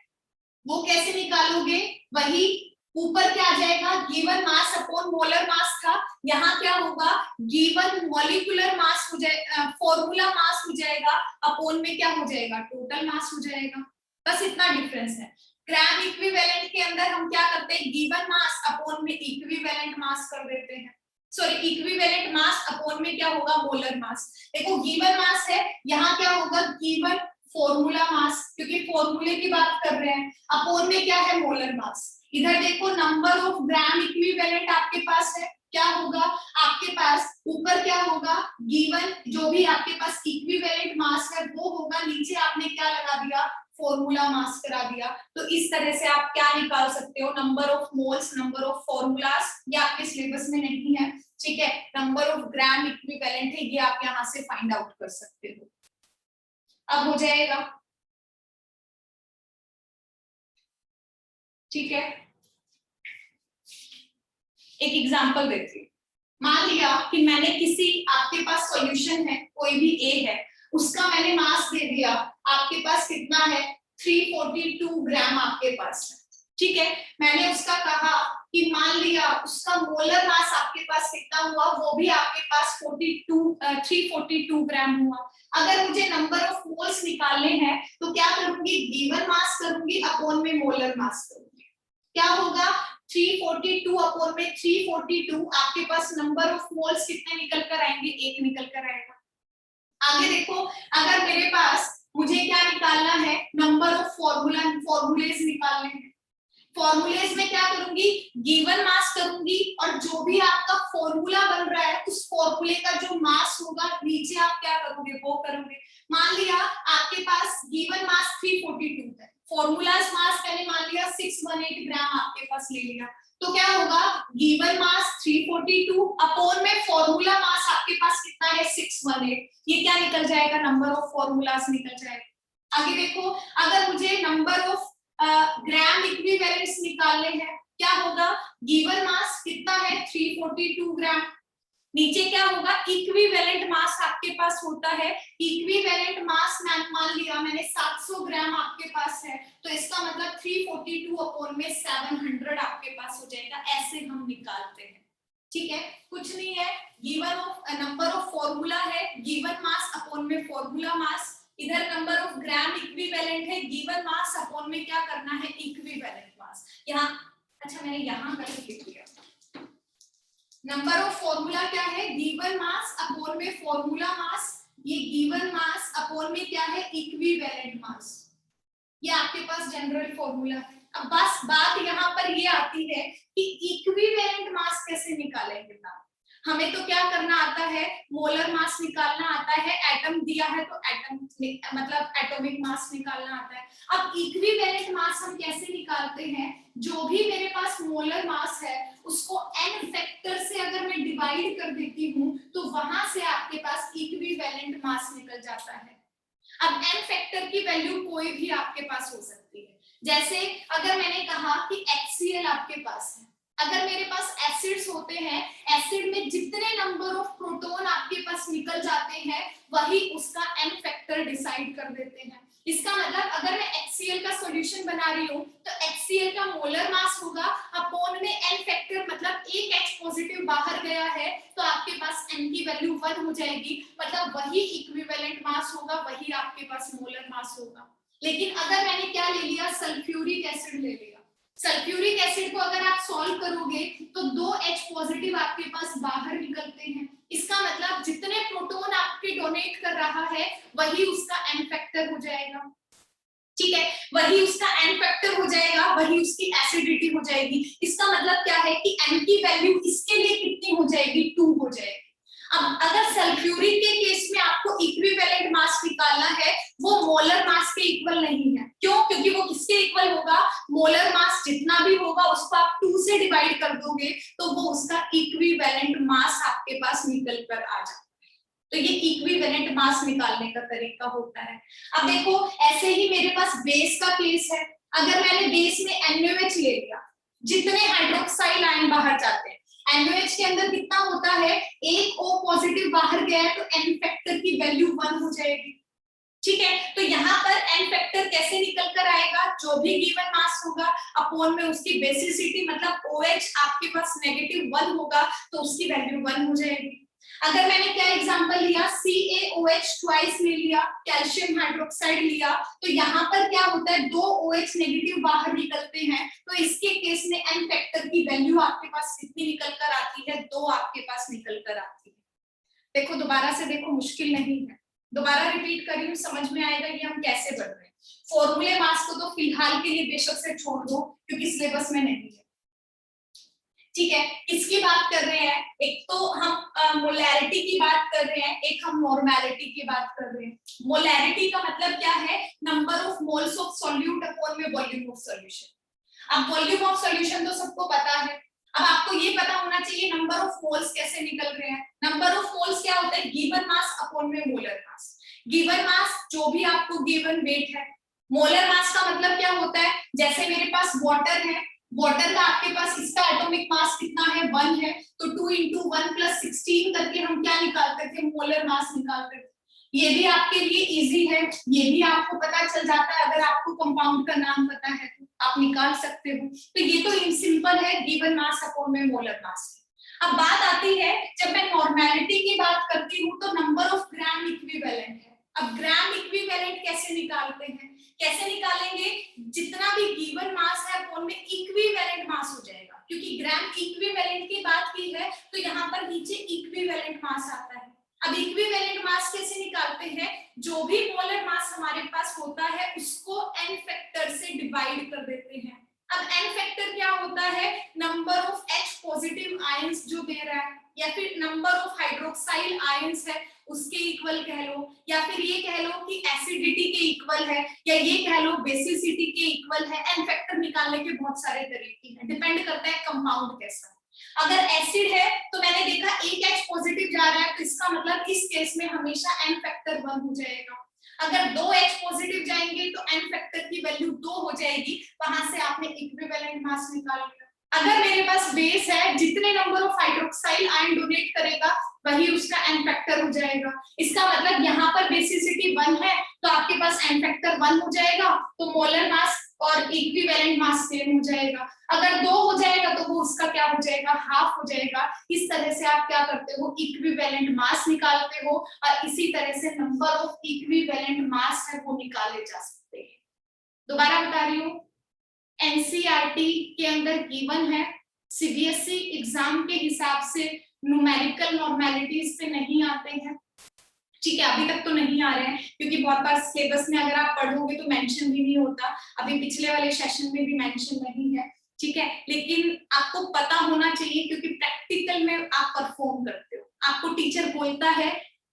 Speaker 1: वो कैसे निकालोगे? वही ऊपर क्या आ जाएगा, given mass upon molar mass था, यहाँ क्या होगा, गिवन मॉलिक्यूलर मास हो जाएगा, फॉर्मूला मास हो जाएगा, अपॉन में क्या हो जाएगा, टोटल मास हो जाएगा। बस इतना डिफरेंस है। ग्राम इक्विवेलेंट के अंदर हम क्या करते हैं, गिवन मास अपॉन में इक्विवेलेंट मास कर देते हैं, सॉरी इक्विवेलेंट मास अपॉन में क्या होगा, मोलर मास। देखो गिवन मास है, यहाँ क्या होगा, गिवन फॉर्मूला मास, क्योंकि फॉर्मूले की बात कर रहे हैं, अपॉन में क्या है, मोलर मास। इधर देखो नंबर ऑफ ग्राम इक्विवेलेंट आपके पास है, क्या होगा आपके पास, ऊपर क्या होगा, गिवन जो भी आपके पास इक्विवेलेंट मास है वो होगा, नीचे आपने क्या लगा दिया, फॉर्मूला मास करा दिया। तो इस तरह से आप क्या निकाल सकते हो, number of moles, number of formulas, ये आपके सिलेबस में नहीं है, ठीक है। नंबर ऑफ ग्राम इक्विवेलेंट है, ये आप यहाँ से फाइंड आउट कर सकते हो। अब हो जाएगा, ठीक है। एक एग्जांपल देती हूँ। मान लिया कि मैंने किसी, आपके पास सॉल्यूशन है, कोई भी ए है, उसका मैंने मास दे दिया, आपके पास कितना है, 342 ग्राम आपके पास है, ठीक है। मैंने उसका कहा कि मान लिया उसका मोलर मास आपके पास कितना हुआ, वो भी आपके पास 342 ग्राम हुआ। अगर मुझे नंबर ऑफ मोल्स निकालने हैं तो क्या करूंगी, गिवन मास करूंगी, अपॉन में मोलर मास करूंगी, क्या होगा, 342 अपॉन में 342, आपके पास नंबर ऑफ मोल्स कितने निकल कर आएंगे, एक निकल कर आएगा। आगे देखो, अगर मेरे पास मुझे क्या निकालना है, नंबर ऑफ फॉर्मूलेज निकालने हैं, फॉर्मूलेज में क्या करूंगी, गिवन मास करूंगी, और जो भी आपका फॉर्मूला बन रहा है उस फॉर्मूले का जो मास होगा नीचे आप क्या करोगे, वो करोगे। मान लिया आपके पास गिवन मास 342 है, फॉर्मूलाज मास मैंने मान लिया 618 ग्राम आपके पास ले लिया, तो क्या होगा, गिवन मास 342 अपॉन में फॉर्मूला मास आपके पास कितना है, 618, ये क्या निकल जाएगा, नंबर ऑफ फॉर्मूलाज निकल जाएगा। आगे देखो, अगर मुझे नंबर ऑफ ग्राम इक्विवेलेंट्स निकालने हैं, क्या होगा, गिवन मास कितना है, 342 ग्राम, नीचे क्या होगा, इक्विवेलेंट मास आपके पास होता है, इक्विवेलेंट मास मान लिया मैंने 700 ग्राम आपके पास है, तो इसका मतलब 342 अपॉन में 700 आपके पास हो जाएगा। ऐसे हम निकालते हैं, ठीक है, कुछ नहीं है, given of number of formula है, गिवन मास अपॉन में फॉर्मूला मास, इधर नंबर ऑफ ग्राम इक्विवेलेंट है, गिवन मास अपॉन में क्या करना है, इक्विवेलेंट मास। यहाँ अच्छा मैंने यहाँ गलत लिख दिया, नंबर ऑफ फॉर्मूला क्या है, गिवन मास अपॉन में फॉर्मूला मास, ये गिवन मास अपॉन में क्या है, इक्विवेलेंट मास, ये आपके पास जनरल फॉर्मूला है। अब बस बात यहाँ पर ये आती है कि इक्विवेलेंट मास कैसे निकालेंगे ना, हमें तो क्या करना आता है, मोलर मास निकालना आता है, एटम दिया है तो एटम मतलब एटॉमिक मास निकालना आता है। अब इक्विवेलेंट मास हम कैसे निकालते हैं, जो भी मेरे पास मोलर मास है उसको n फैक्टर से अगर मैं डिवाइड कर देती हूँ तो वहां से आपके पास इक्विवेलेंट मास निकल जाता है। अब n फैक्टर की वैल्यू कोई भी आपके पास हो सकती है, जैसे अगर मैंने कहा कि HCl आपके पास है, अगर मेरे पास एसिड्स होते हैं, एसिड में जितने नंबर ऑफ प्रोटॉन आपके पास निकल जाते हैं वही उसका n फैक्टर डिसाइड कर देते हैं। इसका मतलब अगर मैं HCl का सॉल्यूशन बना रही हूँ तो HCl का मोलर मास होगा अपॉन में n फैक्टर, मतलब एक H पॉजिटिव बाहर गया है तो आपके पास n की वैल्यू 1 हो जाएगी, मतलब वही इक्विवेलेंट मास होगा, वही आपके पास मोलर मास होगा। लेकिन अगर मैंने क्या ले लिया, सल्फ्यूरिक एसिड ले लिया, सल्फ्यूरिक एसिड को अगर आप सॉल्व करोगे तो 2 H पॉजिटिव आपके पास बाहर निकलते हैं, इसका मतलब जितने प्रोटॉन आपके डोनेट कर रहा है वही उसका n फैक्टर हो जाएगा, ठीक है, वही उसका n फैक्टर हो जाएगा, वही उसकी एसिडिटी हो जाएगी। इसका मतलब क्या है कि n की वैल्यू इसके लिए कितनी हो जाएगी, 2 हो जाएगी। अब अगर सल्फ्यूरिक के केस में आपको इक्विवेलेंट मास निकालना है, वो मोलर मास के इक्वल नहीं है, क्यों, क्योंकि वो किसके इक्वल होगा, मोलर मास जितना भी होगा उसको आप 2 से डिवाइड कर दोगे तो वो उसका इक्विवेलेंट मास आपके पास निकल कर आ जाता है। तो ये इक्विवेलेंट मास निकालने का तरीका होता है। अब देखो ऐसे ही मेरे पास बेस का केस है, अगर मैंने बेस में NaOH ले लिया, जितने हाइड्रोक्साइल आयन बाहर जाते हैं, NaOH के अंदर कितना होता है, एक O पॉजिटिव बाहर गया है तो n फैक्टर की वैल्यू 1 हो जाएगी, ठीक है, तो यहाँ पर एन फैक्टर कैसे निकल कर आएगा, जो भी गिवन मास होगा अपॉन में उसकी बेसिसिटी, मतलब OH आपके पास -1 होगा तो उसकी वैल्यू 1 हो जाएगी। अगर मैंने क्या एग्जांपल लिया, CaOH ट्वाइस ले लिया, कैल्शियम हाइड्रोक्साइड लिया, तो यहाँ पर क्या होता है, 2 OH नेगेटिव बाहर निकलते हैं, तो इसके केस में एन फैक्टर की वैल्यू आपके पास कितनी निकल कर आती है, 2 आपके पास निकल कर आती है। देखो दोबारा से देखो, मुश्किल नहीं है, दोबारा रिपीट कर रही हूँ, समझ में आएगा कि हम कैसे बढ़ रहे हैं। फॉर्मूले मास को तो फिलहाल के लिए बेशक से छोड़ दो क्योंकि सिलेबस में नहीं है, ठीक है। किसकी बात कर रहे हैं, एक तो हम मोलैरिटी की बात कर रहे हैं, एक हम नॉर्मेलिटी की बात कर रहे हैं। मोलैरिटी का मतलब क्या है, number of moles of solute upon में वॉल्यूम ऑफ सॉल्यूशन। अब वॉल्यूम ऑफ सॉल्यूशन तो सबको पता है, अब आपको ये पता होना चाहिए नंबर ऑफ मोल्स कैसे निकल रहे हैं। नंबर ऑफ मोल्स क्या होता है, गिवन मास अपॉन में मोलर मास। गिवन मास जो भी आपको गिवन वेट है, मोलर मास का मतलब क्या होता है, जैसे मेरे पास वाटर है, वाटर का आपके पास इसका एटॉमिक मास कितना है, 1 है, तो 2 × 1 + 16 करके हम क्या निकालते थे, मोलर मास निकालते थे। ये भी आपके लिए इजी है, ये भी आपको पता चल जाता है, अगर आपको कंपाउंड का नाम पता है तो आप निकाल सकते हो। तो ये तो सिंपल है, गिवन मास अपॉन में मोलर मास। अब बात आती है, जब मैं नॉर्मेलिटी की बात करती हूँ तो नंबर ऑफ ग्राम इक्विवेलेंट है। अब ग्राम इक्विवेलेंट कैसे निकालते हैं, कैसे निकालेंगे, जितना भी गिवन मास है अपॉन में इक्विवेलेंट मास हो जाएगा, क्योंकि ग्राम इक्विवेलेंट की बात की है तो यहाँ पर नीचे इक्विवेलेंट मास आता है। अब इक्विवेलेंट मास कैसे निकालते हैं, जो भी मोलर मास हमारे पास होता है उसको n फैक्टर से डिवाइड कर देते हैं। अब n फैक्टर क्या होता है, number of H positive ions जो दे रहा है, या फिर नंबर ऑफ हाइड्रोक्साइल आयंस है उसके इक्वल कह लो, या फिर ये कह लो कि एसिडिटी के इक्वल है, या ये कह लो बेसिसिटी के इक्वल है। n फैक्टर निकालने के बहुत सारे तरीके हैं, डिपेंड करता है कंपाउंड कैसा है। अगर एसिड है तो मैंने देखा एक H पॉजिटिव जा रहा है, तो इसका मतलब इस केस में हमेशा n फैक्टर 1 हो जाएगा। अगर 2 H पॉजिटिव जाएंगे तो n फैक्टर की वैल्यू 2 हो जाएगी, वहां से आपने इक्विवेलेंट मास निकाल लिया। अगर मेरे पास बेस है, जितने number of hydroxyl ion donate करेगा वही उसका n फैक्टर हो जाएगा। इसका मतलब यहाँ पर बेसिसिटी 1 है तो आपके पास n फैक्टर 1 हो जाएगा, तो मोलर मास और इक्विवेलेंट मास सेम हो जाएगा। अगर 2 हो जाएगा तो वो उसका क्या हो जाएगा, हाफ हो जाएगा। इस तरह से आप क्या करते हो, इक्विवेलेंट मास निकालते हो, और इसी तरह से नंबर ऑफ इक्विवेलेंट मास है वो निकाले जा सकते हैं। दोबारा बता रही हूँ, एनसीईआरटी के अंदर गिवन है, सीबीएसई एग्जाम के हिसाब से न्यूमेरिकल नॉर्मेलिटीज पे नहीं आते हैं, ठीक है, अभी तक तो नहीं आ रहे हैं क्योंकि बहुत बार सिलेबस में अगर आप पढ़ोगे तो मेंशन भी नहीं होता, अभी पिछले वाले सेशन में भी मेंशन नहीं है, ठीक है। लेकिन आपको पता होना चाहिए क्योंकि प्रैक्टिकल में आप परफॉर्म करते हो, आपको टीचर बोलता है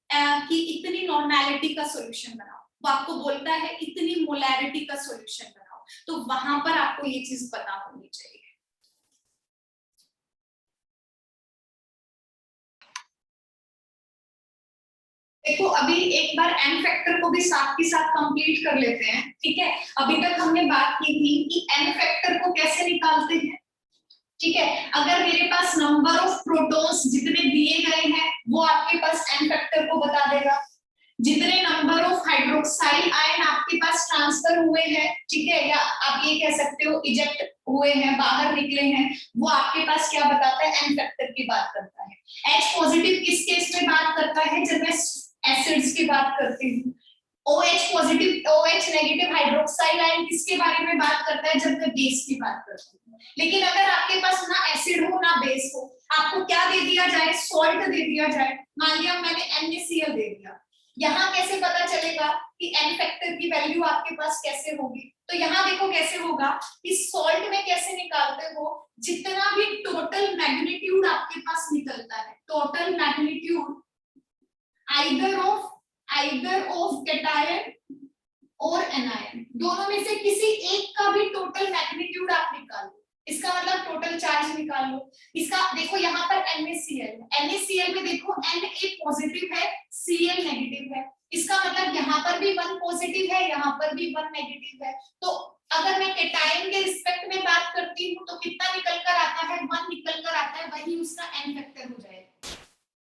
Speaker 1: कि इतनी नॉर्मेलिटी का सॉल्यूशन बनाओ, वो आपको बोलता है इतनी मोलैरिटी का सॉल्यूशन बनाओ, तो वहां पर आपको ये चीज पता होनी चाहिए। देखो अभी एक बार n फैक्टर को भी साथ के साथ कंप्लीट कर लेते हैं, ठीक है। अभी तक हमने बात की थी कि n फैक्टर को कैसे निकालते हैं, ठीक है। अगर मेरे पास नंबर ऑफ प्रोटॉन्स जितने दिए गए हैं वो आपके पास n फैक्टर को बता देगा, जितने नंबर ऑफ हाइड्रोक्साइल आयन आपके पास ट्रांसफर हुए हैं, ठीक है, या आप ये कह सकते हो इजेक्ट हुए हैं, बाहर निकले हैं, वो आपके पास क्या बताता है, n फैक्टर की बात करता है। H पॉजिटिव किस केस में बात करता है, जब मैं एसिड्स की बात करती हूँ। OH positive OH negative hydroxyl ion किसके बारे में बात करता है, जब मैं बेस की बात करती हूँ। लेकिन अगर आपके पास ना एसिड हो ना बेस हो, आपको क्या दे दिया जाए, सॉल्ट दे दिया जाए, मान लिया मैंने NaCl दे दिया, यहाँ कैसे पता चलेगा कि n फैक्टर की वैल्यू आपके पास कैसे होगी, तो यहाँ देखो कैसे होगा कि सॉल्ट में कैसे निकालते हो, जितना भी टोटल मैग्नीट्यूड आपके पास निकलता है, total magnitude either of cation और anion, दोनों में से किसी एक का भी टोटल मैग्नीट्यूड आप निकाल लो, इसका मतलब टोटल चार्ज निकाल लो। इसका देखो यहाँ पर NaCl में देखो Na पॉजिटिव है, Cl नेगेटिव है, इसका मतलब यहाँ पर भी 1 पॉजिटिव है, यहाँ पर भी 1 नेगेटिव है। तो अगर मैं केटायन के रिस्पेक्ट में बात करती हूँ तो कितना निकल कर आता है, 1 निकल कर आता है, वही उसका n फैक्टर हो जाएगा।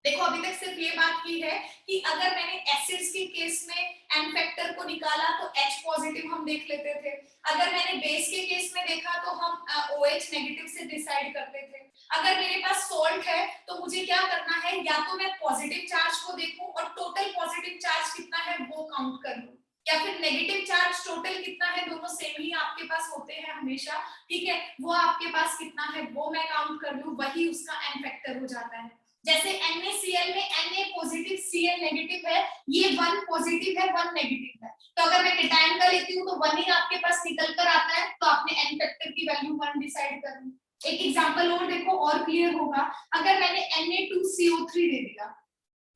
Speaker 1: देखो अभी उन्होंने सिर्फ ये बात की है कि अगर मैंने एसिड्स के केस में एन फैक्टर को निकाला तो H पॉजिटिव हम देख लेते थे, अगर मैंने बेस के केस में देखा तो हम OH नेगेटिव से डिसाइड करते थे। अगर मेरे पास सॉल्ट है तो मुझे क्या करना है, या तो मैं पॉजिटिव चार्ज को देखूं और टोटल पॉजिटिव चार्ज कितना है वो काउंट कर लूं, या फिर नेगेटिव चार्ज टोटल कितना है, दोनों सेम ही आपके पास होते हैं हमेशा, ठीक है, वो आपके पास कितना है वो मैं काउंट कर लूं, वही उसका एन फैक्टर हो जाता है। जैसे NaCl में Na पॉजिटिव Cl नेगेटिव है, ये 1 पॉजिटिव है 1 नेगेटिव है, तो अगर मैं केटायन का लेती हूँ तो 1 ही आपके पास निकल कर आता है, तो आपने एन फैक्टर की वैल्यू 1 डिसाइड कर ली। एक एग्जांपल और देखो और क्लियर होगा, अगर मैंने Na2CO3 दे दिया,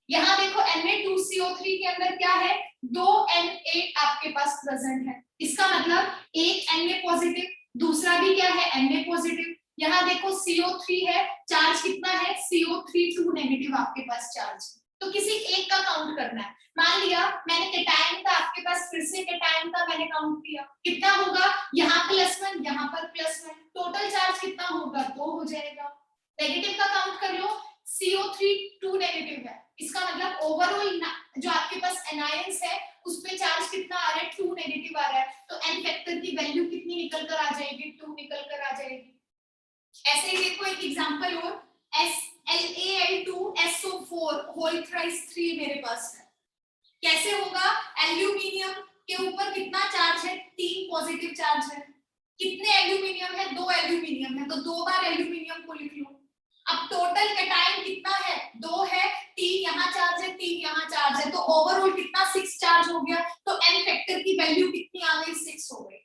Speaker 1: यहाँ देखो Na2CO3 के अंदर क्या है, 2 Na आपके पास प्रेजेंट है, इसका मतलब एक Na पॉजिटिव, दूसरा भी क्या है Na पॉजिटिव, यहाँ देखो CO3 है, चार्ज कितना है CO3 2 नेगेटिव आपके पास चार्ज, तो किसी एक का काउंट करना है। मान लिया मैंने केटायन का आपके पास, फिर से केटायन का मैंने काउंट किया, कितना होगा, यहाँ +1 यहाँ पर +1, टोटल चार्ज कितना होगा 2 हो जाएगा। नेगेटिव का काउंट कर लो, CO3 2 नेगेटिव है, इसका मतलब ओवरऑल जो आपके पास एनायंस है उस पे चार्ज कितना आ रहा है 2 नेगेटिव आ रहा है, तो एन फैक्टर की वैल्यू कितनी निकल कर आ जाएगी 2 निकल कर आ जाएगी। ऐसे ही देखो एक एग्जांपल और, LaL2SO4 होल थ्राइस 3 मेरे पास है, कैसे होगा, एल्यूमिनियम के ऊपर कितना चार्ज है 3 पॉजिटिव चार्ज है, कितने एल्यूमिनियम है 2 एल्यूमिनियम है, तो 2 बार एल्यूमिनियम को लिख लो। अब टोटल कैटायन कितना है 2 है, 3 यहाँ चार्ज है 3 यहाँ चार्ज है, तो ओवरऑल कितना 6 चार्ज हो गया, तो एन फैक्टर की वैल्यू कितनी आ गई 6 हो गई।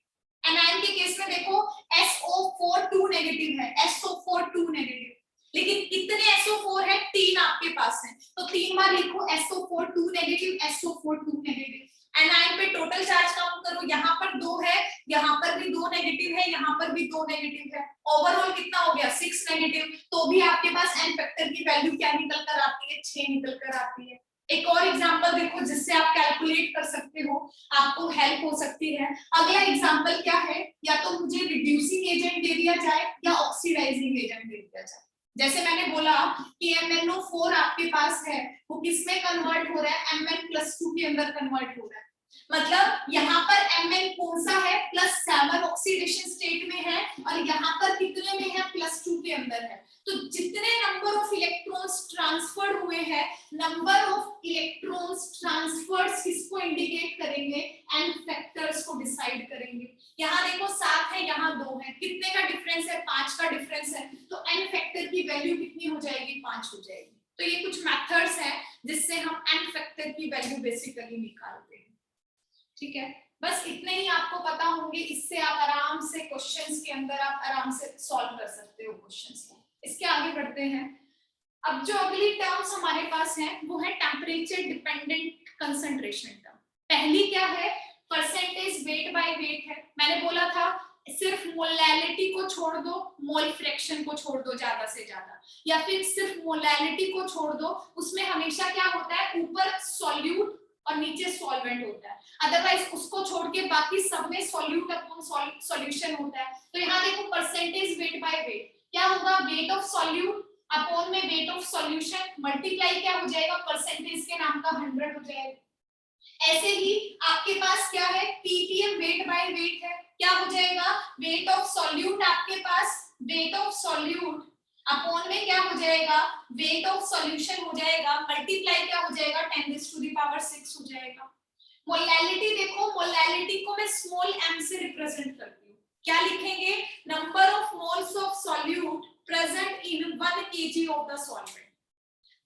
Speaker 1: एनायन के केस में देखो SO4 2 नेगेटिव है, SO4 2 नेगेटिव, लेकिन कितने SO4 है 3 आपके पास है, तो 3 बार लिखो SO4 2 negative SO4 2 negative. Anion पे टोटल चार्ज काउंट करो, यहाँ पर 2 है, यहाँ पर भी 2 नेगेटिव है, यहाँ पर भी 2 नेगेटिव है, ओवरऑल कितना हो गया 6 नेगेटिव, तो भी आपके पास एन फैक्टर की वैल्यू क्या निकल कर आती है 6 निकल कर आती है। एक और एग्जांपल देखो जिससे आप कैलकुलेट कर सकते हो, आपको हेल्प हो सकती है। अगला एग्जांपल क्या है, या तो मुझे रिड्यूसिंग एजेंट दे दिया जाए या ऑक्सीडाइजिंग एजेंट दे दिया जाए। जैसे मैंने बोला कि MnO4 आपके पास है, वो किसमें कन्वर्ट हो रहा है Mn+2 के अंदर कन्वर्ट हो रहा है, मतलब यहाँ पर Mn कौन सा है +7 ऑक्सीडेशन स्टेट में है, और यहाँ पर कितने में है +2 के अंदर है, तो जितने नंबर ऑफ इलेक्ट्रॉन्स ट्रांसफर्ड हुए हैं, नंबर ऑफ इलेक्ट्रॉन्स ट्रांसफर्ड किसको इंडिकेट करेंगे, एन फैक्टर्स को डिसाइड करेंगे। यहाँ देखो 7 है, यहाँ 2 है, कितने का डिफरेंस है 5 का डिफरेंस है, तो एन फैक्टर की वैल्यू कितनी हो जाएगी 5 हो जाएगी। तो ये कुछ मेथड्स हैं जिससे हम एन फैक्टर की वैल्यू बेसिकली निकालते हैं, ठीक है। बस इतने ही आपको पता होंगे, इससे आप आराम से क्वेश्चंस के अंदर आप आराम से सॉल्व कर सकते हो क्वेश्चंस को। इसके आगे बढ़ते हैं। अब जो अगली टर्म्स हमारे पास हैं वो है टेम्परेचर डिपेंडेंट कंसंट्रेशन टर्म। पहली क्या है, परसेंटेज वेट बाय वेट है। मैंने बोला था सिर्फ मोलैलिटी को छोड़ दो, मोल फ्रैक्शन को छोड़ दो ज्यादा से ज्यादा, या फिर सिर्फ मोलैलिटी को छोड़ दो, उसमें हमेशा क्या होता है ऊपर सॉल्यूट और नीचे सॉल्वेंट होता है, अदरवाइज उसको छोड़ के बाकी सब में सॉल्यूट अपॉन सॉल्यूशन होता है। तो यहाँ देखो परसेंटेज वेट बाय वेट क्या होगा, वेट ऑफ सॉल्यूट अपॉन में वेट ऑफ सॉल्यूशन मल्टीप्लाई क्या हो जाएगा, परसेंटेज के नाम का 100 हो जाएगा। ऐसे ही आपके पास क्या है, ppm वेट बाय वेट है, क्या हो जाएगा, वेट ऑफ सॉल्यूट आपके पास वेट ऑफ सॉल्यूट अपॉन में क्या हो जाएगा, वेट ऑफ सॉल्यूशन हो जाएगा, मल्टीप्लाई क्या हो जाएगा 10⁶ हो जाएगा। मोलैलिटी देखो, मोलैलिटी को मैं स्मॉल m से रिप्रेजेंट करती हूँ, क्या लिखेंगे, number of moles of solute present in 1 kg of the solvent.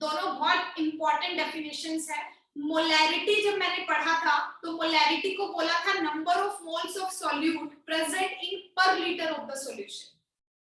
Speaker 1: दोनों बहुत इंपॉर्टेंट डेफिनेशंस है। मोलैरिटी जब मैंने पढ़ा था तो मोलैरिटी को बोला था number of moles of solute present in per litre of the solution,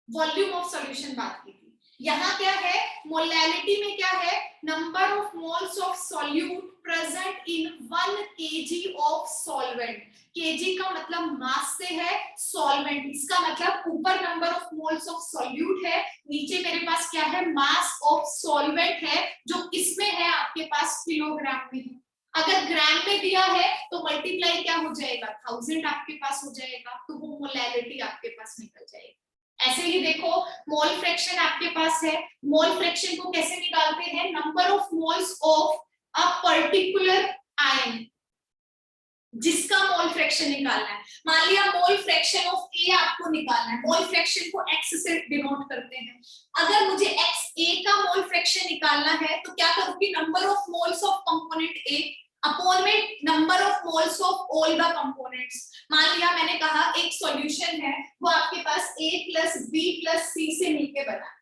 Speaker 1: volume of solution बात की थी। यहाँ क्या है, मोलैलिटी में क्या है, number of moles of solute present in 1 kg of solvent. kg का मतलब मास से है, सॉल्वेंट इसका मतलब ऊपर number of moles of solute है, नीचे मेरे पास क्या है, मास ऑफ सॉल्वेंट है, जो किसमें है आपके पास किलोग्राम में है। अगर ग्राम में दिया है तो मल्टीप्लाई क्या हो जाएगा 1000 आपके पास हो जाएगा, तो वो मोलैलिटी आपके पास निकल जाएगी। ऐसे ही देखो मोल फ्रैक्शन आपके पास है, मोल फ्रैक्शन को कैसे निकालते हैं, number of moles of a particular ion, जिसका मोल फ्रैक्शन निकालना है। मान लिया मोल फ्रैक्शन ऑफ ए आपको निकालना है, मोल फ्रैक्शन को एक्स से डिनोट करते हैं। अगर मुझे एक्स ए का मोल फ्रैक्शन निकालना है तो क्या करूंगी, number of moles of component A upon में number of moles of all the components. मान लिया मैंने कहा एक सॉल्यूशन है वो आपके पास a plus B plus C से मिलके बना,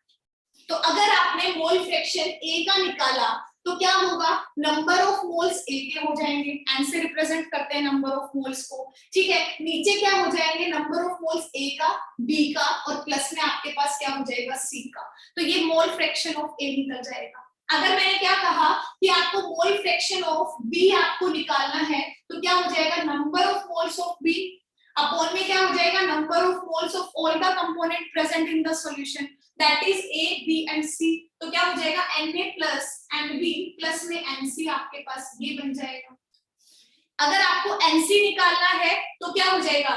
Speaker 1: तो अगर आपने मोल फ्रैक्शन a का निकाला तो क्या होगा, नंबर ऑफ मोल्स a के हो जाएंगे, n से रिप्रेजेंट करते हैं नंबर ऑफ मोल्स को, ठीक है। नीचे क्या हो जाएंगे, नंबर ऑफ मोल्स a का, b का, और प्लस में आपके पास क्या हो जाएगा, c का। तो ये मोल फ्रैक्शन ऑफ a निकल जाएगा। अगर मैंने क्या कहा कि आपको मोल फ्रैक्शन ऑफ b आपको निकालना है तो क्या हो जाएगा, number of moles of b upon में क्या हो जाएगा, number of moles of all the component present in the solution, that is a b and c। तो क्या हो जाएगा, Na प्लस Nb प्लस में Nc आपके पास ये बन जाएगा। अगर आपको Nc निकालना है तो क्या हो जाएगा,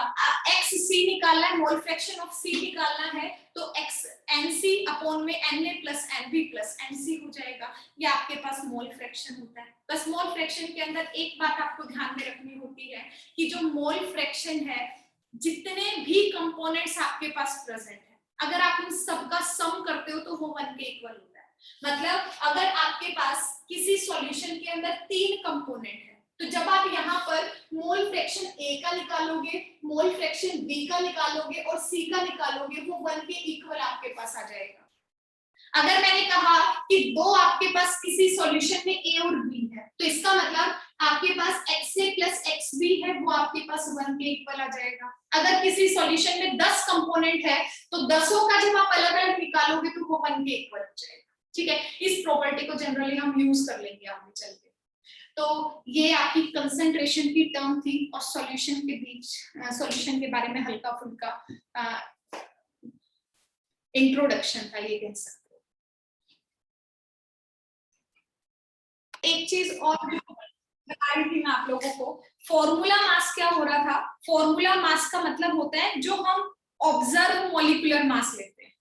Speaker 1: xc निकालना है, मोल फ्रैक्शन ऑफ c निकालना है तो x Nc अपॉन में Na plus Nb plus Nc हो जाएगा। ये आपके पास मोल फ्रैक्शन होता है। बस मोल फ्रैक्शन के अंदर एक बात आपको ध्यान में रखनी होती है कि जो मोल फ्रैक्शन है, जितने भी कंपोनेंट्स आपके पास प्रेजेंट है, अगर आप उन सबका सम करते हो तो वो 1 के इक्वल होता है। मतलब अगर आपके पास किसी सॉल्यूशन के अंदर 3 कंपोनेंट है तो जब आप यहाँ पर मोल फ्रैक्शन A का निकालोगे, मोल फ्रैक्शन B का निकालोगे और C का निकालोगे, वो 1 के इक्वल आपके पास आ जाएगा। अगर मैंने कहा कि दो आपके पास किसी सॉल्यूशन में A और B है तो इसका मतलब आपके पास XA प्लस XB है, वो आपके पास 1 के इक्वल आ जाएगा। अगर किसी सॉल्यूशन में 10 कंपोनेंट है तो 10 का जब आप अलग अलग निकालोगे तो वो 1 के इक्वल हो जाएगा, ठीक है। इस प्रॉपर्टी को जनरली हम यूज कर लेंगे आगे चल के। तो ये आपकी कंसंट्रेशन की टर्म थी और सॉल्यूशन के बीच, सॉल्यूशन के बारे में हल्का फुल्का इंट्रोडक्शन था, ये कह सकते। एक चीज और बता रही थी मैं आप लोगों को, फॉर्मूला मास क्या हो रहा था, फॉर्मूला मास का मतलब होता है जो हम ऑब्जर्व मॉलिक्यूलर मास लेते हैं,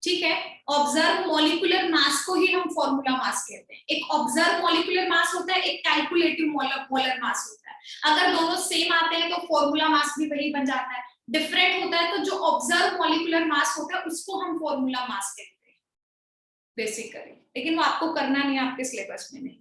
Speaker 1: ठीक है। ऑब्जर्व मॉलिक्यूलर मास को ही हम फॉर्मूला मास कहते हैं। एक ऑब्जर्व मॉलिक्यूलर मास होता है, एक कैलकुलेटिव मोलर मास होता है। अगर दोनों सेम आते हैं तो फॉर्मूला मास भी वही बन जाता है। डिफरेंट होता है तो जो ऑब्जर्व मॉलिक्यूलर मास होता है उसको हम फॉर्मूला मास कहते हैं बेसिकली, लेकिन वो आपको करना नहीं है, आपके सिलेबस में नहीं।